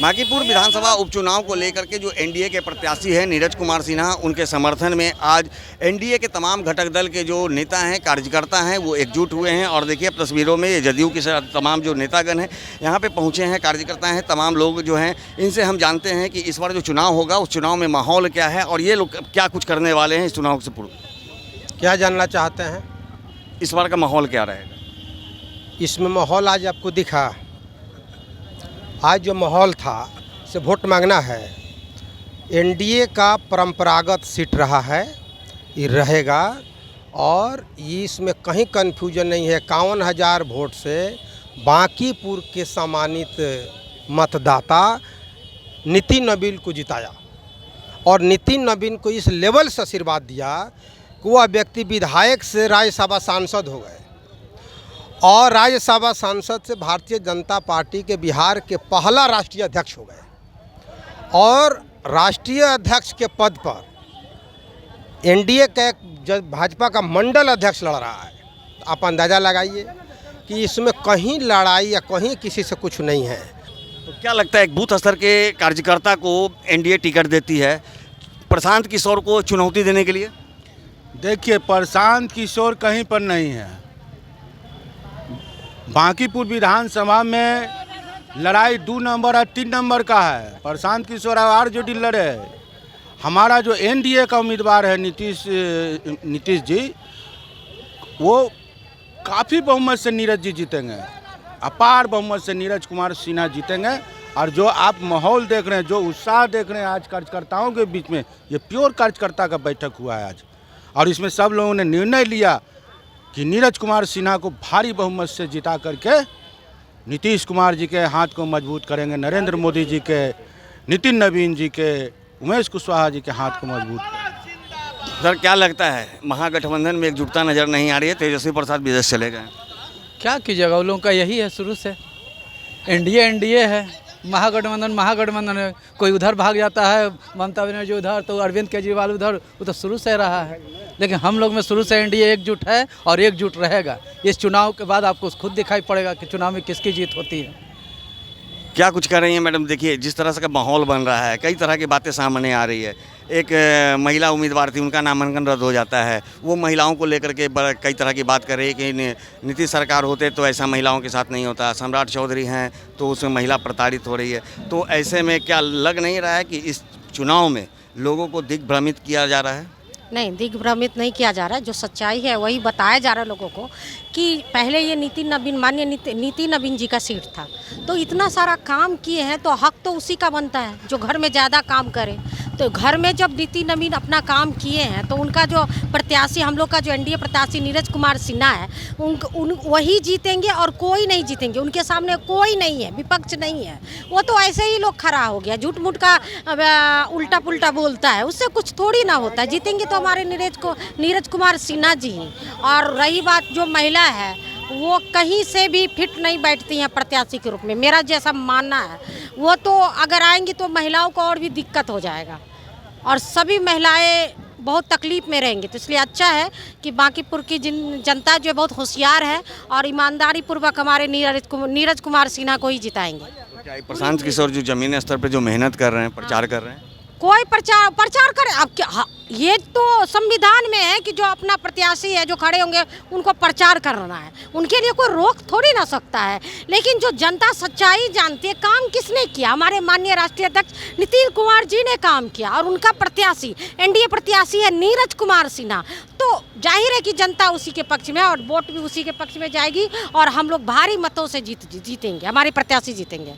बांकीपुर विधानसभा उपचुनाव को लेकर के जो एनडीए के प्रत्याशी हैं नीरज कुमार सिन्हा, उनके समर्थन में आज एनडीए के तमाम घटक दल के जो नेता हैं, कार्यकर्ता हैं, वो एकजुट हुए हैं। और देखिए तस्वीरों में ये जदयू के तमाम जो नेतागण हैं यहाँ पे पहुँचे हैं, कार्यकर्ता हैं, तमाम लोग जो हैं, इनसे हम जानते हैं कि इस बार जो चुनाव होगा उस चुनाव में माहौल क्या है और ये लोग क्या कुछ करने वाले हैं इस चुनाव से पूर्व। क्या जानना चाहते हैं? इस बार का माहौल क्या रहेगा? इसमें माहौल आज आपको दिखा, आज जो माहौल था से वोट मांगना है। एनडीए का परंपरागत सीट रहा है, ये रहेगा और इसमें कहीं कन्फ्यूजन नहीं है। 51,000 वोट से बांकीपुर के सम्मानित मतदाता नितिन नबीन को जिताया और नितिन नबीन को इस लेवल से आशीर्वाद दिया कि वह व्यक्ति विधायक से राज्यसभा सांसद हो गए और राज्यसभा सांसद से भारतीय जनता पार्टी के बिहार के पहला राष्ट्रीय अध्यक्ष हो गए और राष्ट्रीय अध्यक्ष के पद पर एनडीए का भाजपा का मंडल अध्यक्ष लड़ रहा है। आप अंदाज़ा लगाइए कि इसमें कहीं लड़ाई या कहीं किसी से कुछ नहीं है। तो क्या लगता है एक बूथ स्तर के कार्यकर्ता को एनडीए टिकट देती है प्रशांत किशोर को चुनौती देने के लिए? देखिए, प्रशांत किशोर कहीं पर नहीं है। बांकीपुर विधानसभा में लड़ाई 2 नंबर और 3 नंबर का है। प्रशांत किशोर आरजेडी लड़े। हमारा जो एनडीए का उम्मीदवार है नीतीश जी, वो काफ़ी बहुमत से नीरज जी जीतेंगे, अपार बहुमत से नीरज कुमार सिन्हा जीतेंगे। और जो आप माहौल देख रहे हैं, जो उत्साह देख रहे हैं आज कार्यकर्ताओं के बीच में, ये प्योर कार्यकर्ता का बैठक हुआ है आज। और इसमें सब लोगों ने निर्णय लिया कि नीरज कुमार सिन्हा को भारी बहुमत से जिता करके नीतीश कुमार जी के हाथ को मजबूत करेंगे, नरेंद्र मोदी जी के, नितिन नवीन जी के, उमेश कुशवाहा जी के हाथ को मजबूत करेंगे। सर क्या लगता है महागठबंधन में एकजुटता नज़र नहीं आ रही है, तेजस्वी प्रसाद विदेश चले गए? क्या कीजिएगा, उन लोगों का यही है शुरू से। एनडीए है, महागठबंधन है। कोई उधर भाग जाता है, ममता बनर्जी उधर, तो अरविंद केजरीवाल उधर, वो तो शुरू से रहा है। लेकिन हम लोग में शुरू से एनडीए एकजुट है और एकजुट रहेगा। इस चुनाव के बाद आपको खुद दिखाई पड़ेगा कि चुनाव में किसकी जीत होती है। क्या कुछ कर रही हैं मैडम? देखिए जिस तरह से का माहौल बन रहा है, कई तरह की बातें सामने आ रही है। एक महिला उम्मीदवार थी, उनका नामांकन रद्द हो जाता है। वो महिलाओं को लेकर के कई तरह की बात कर रही है कि नीतीश सरकार होते तो ऐसा महिलाओं के साथ नहीं होता। सम्राट चौधरी हैं तो उसमें महिला प्रताड़ित हो रही है। तो ऐसे में क्या लग नहीं रहा है कि इस चुनाव में लोगों को दिग्भ्रमित किया जा रहा है? नहीं, दिग्भ्रमित नहीं किया जा रहा है। जो सच्चाई है वही बताया जा रहा है लोगों को कि पहले ये माननीय नितिन नवीन जी का सीट था, तो इतना सारा काम किए हैं तो हक तो उसी का बनता है जो घर में ज़्यादा काम करे। तो घर में जब नितिन नवीन अपना काम किए हैं तो उनका जो प्रत्याशी, हम लोग का जो एनडीए प्रत्याशी नीरज कुमार सिन्हा है, वही जीतेंगे और कोई नहीं जीतेंगे। उनके सामने कोई नहीं है, विपक्ष नहीं है। वो तो ऐसे ही लोग खड़ा हो गया, झूठ मूठ का उल्टा पुल्टा बोलता है, उससे कुछ थोड़ी ना होता है। जीतेंगे तो हमारे नीरज कुमार सिन्हा जी हैं। और रही बात जो महिला है, वो कहीं से भी फिट नहीं बैठती हैं प्रत्याशी के रूप में, मेरा जैसा मानना है। वो तो अगर आएंगी तो महिलाओं को और भी दिक्कत हो जाएगा और सभी महिलाएं बहुत तकलीफ में रहेंगी। तो इसलिए अच्छा है कि बांकीपुर की जनता जो बहुत होशियार है और ईमानदारी पूर्वक हमारे नीरज कुमार सिन्हा को ही जिताएंगे। क्या प्रशांत किशोर जो जमीनी स्तर पर जो मेहनत कर रहे हैं, प्रचार कर रहे हैं, कोई प्रचार करे अब क्या? हाँ, ये तो संविधान में है कि जो अपना प्रत्याशी है, जो खड़े होंगे, उनको प्रचार करना है। उनके लिए कोई रोक थोड़ी ना सकता है। लेकिन जो जनता सच्चाई जानती है, काम किसने किया? हमारे माननीय राष्ट्रीय अध्यक्ष नितिन कुमार जी ने काम किया और उनका प्रत्याशी एनडीए प्रत्याशी है नीरज कुमार सिन्हा। तो जाहिर है कि जनता उसी के पक्ष में और वोट भी उसी के पक्ष में जाएगी और हम लोग भारी मतों से जीतेंगे, हमारे प्रत्याशी जीतेंगे।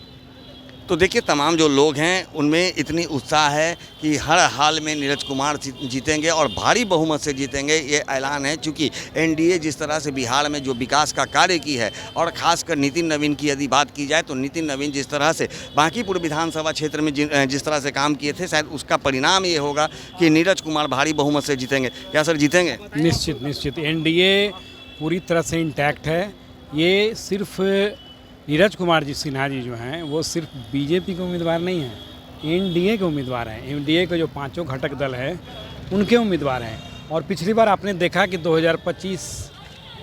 तो देखिए तमाम जो लोग हैं उनमें इतनी उत्साह है कि हर हाल में नीरज कुमार जीतेंगे और भारी बहुमत से जीतेंगे, ये ऐलान है। चूँकि एनडीए जिस तरह से बिहार में जो विकास का कार्य की है और ख़ासकर नितिन नवीन की यदि बात की जाए तो नितिन नवीन जिस तरह से बांकीपुर विधानसभा क्षेत्र में जिस तरह से काम किए थे, शायद उसका परिणाम ये होगा कि नीरज कुमार भारी बहुमत से जीतेंगे। क्या सर जीतेंगे? निश्चित एनडीए पूरी तरह से इंटैक्ट है। ये सिर्फ नीरज कुमार जी सिन्हा जी जो हैं वो सिर्फ बीजेपी के उम्मीदवार नहीं हैं, एनडीए के उम्मीदवार हैं। एनडीए के जो 5 घटक दल हैं उनके उम्मीदवार हैं। और पिछली बार आपने देखा कि 2025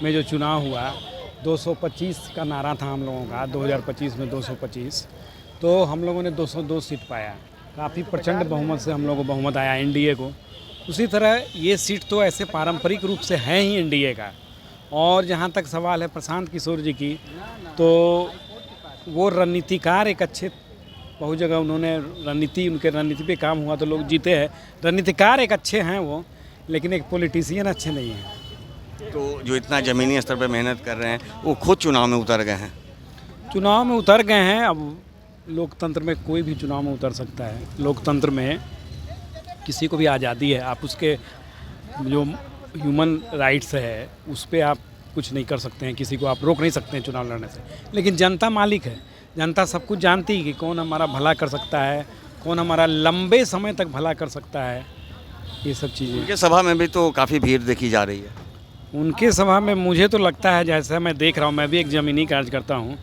में जो चुनाव हुआ, 225 का नारा था हम लोगों का, 2025 में 225। तो हम लोगों ने 202 सीट पाया। काफ़ी प्रचंड बहुमत से हम लोगों को बहुमत आया एनडीए को। उसी तरह ये सीट तो ऐसे पारंपरिक रूप से है ही एनडीए का। और जहाँ तक सवाल है प्रशांत किशोर जी की, तो वो रणनीतिकार एक अच्छे, बहुत जगह उन्होंने उनके रणनीति पे काम हुआ तो लोग जीते हैं। रणनीतिकार एक अच्छे हैं वो, लेकिन एक पॉलिटिशियन अच्छे नहीं हैं। तो जो इतना ज़मीनी स्तर पर मेहनत कर रहे हैं वो खुद चुनाव में उतर गए हैं। चुनाव में उतर गए हैं। अब लोकतंत्र में कोई भी चुनाव में उतर सकता है। लोकतंत्र में किसी को भी आज़ादी है, आप उसके जो ह्यूमन राइट्स है उस पर आप कुछ नहीं कर सकते हैं, किसी को आप रोक नहीं सकते हैं चुनाव लड़ने से। लेकिन जनता मालिक है, जनता सब कुछ जानती है कि कौन हमारा भला कर सकता है, कौन हमारा लंबे समय तक भला कर सकता है, ये सब चीज़ें। उनके सभा में भी तो काफ़ी भीड़ देखी जा रही है। उनके सभा में मुझे तो लगता है, जैसा मैं देख रहा हूँ, मैं भी एक ज़मीनी कार्यकर्ता हूँ,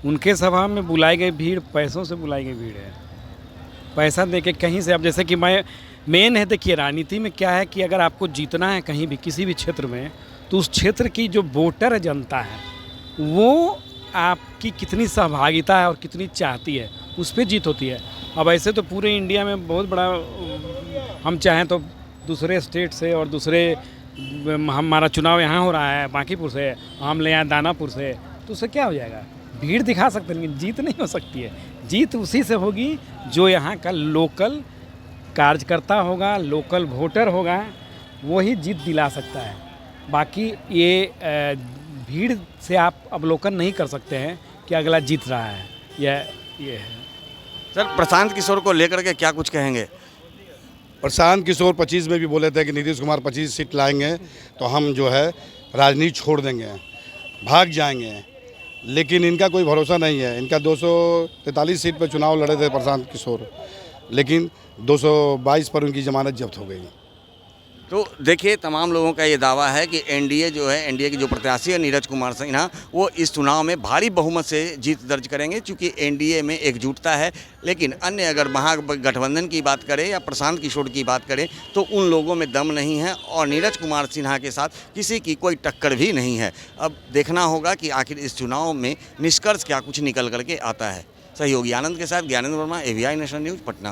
उनके सभा में बुलाई गई भीड़ पैसों से बुलाई गई भीड़ है। पैसा दे के कहीं से, अब जैसे कि मेन है, देखिए राजनीति में क्या है कि अगर आपको जीतना है कहीं भी किसी भी क्षेत्र में, तो उस क्षेत्र की जो वोटर जनता है वो आपकी कितनी सहभागिता है और कितनी चाहती है, उस पर जीत होती है। अब ऐसे तो पूरे इंडिया में बहुत बड़ा, हम चाहें तो दूसरे स्टेट से और दूसरे, हमारा चुनाव यहाँ हो रहा है बांकीपुर से, हम ले आए दानापुर से, तो उससे क्या हो जाएगा, भीड़ दिखा सकते हैं, लेकिन जीत नहीं हो सकती है। जीत उसी से होगी जो यहाँ का लोकल कार्यकर्ता होगा, लोकल वोटर होगा, वही जीत दिला सकता है। बाकी ये भीड़ से आप अवलोकन नहीं कर सकते हैं कि अगला जीत रहा है, ये है। सर, प्रशांत किशोर को लेकर के क्या कुछ कहेंगे? प्रशांत किशोर 25 में भी बोले थे कि नीतीश कुमार 25 सीट लाएंगे तो हम जो है राजनीति छोड़ देंगे, भाग जाएंगे, लेकिन इनका कोई भरोसा नहीं है। इनका 243 सीट पर चुनाव लड़े थे प्रशांत किशोर, लेकिन 222 पर उनकी जमानत जब्त हो गई। तो देखिए, तमाम लोगों का ये दावा है कि एनडीए जो है, एनडीए के जो प्रत्याशी है नीरज कुमार सिन्हा, वो इस चुनाव में भारी बहुमत से जीत दर्ज करेंगे, क्योंकि एनडीए में एकजुटता है। लेकिन अन्य अगर महागठबंधन की बात करें या प्रशांत किशोर की बात करें तो उन लोगों में दम नहीं है और नीरज कुमार सिन्हा के साथ किसी की कोई टक्कर भी नहीं है। अब देखना होगा कि आखिर इस चुनाव में निष्कर्ष क्या कुछ निकल करके आता है। सहयोगी आनंद के साथ Gyanendra Verma, AVI national news, Patna.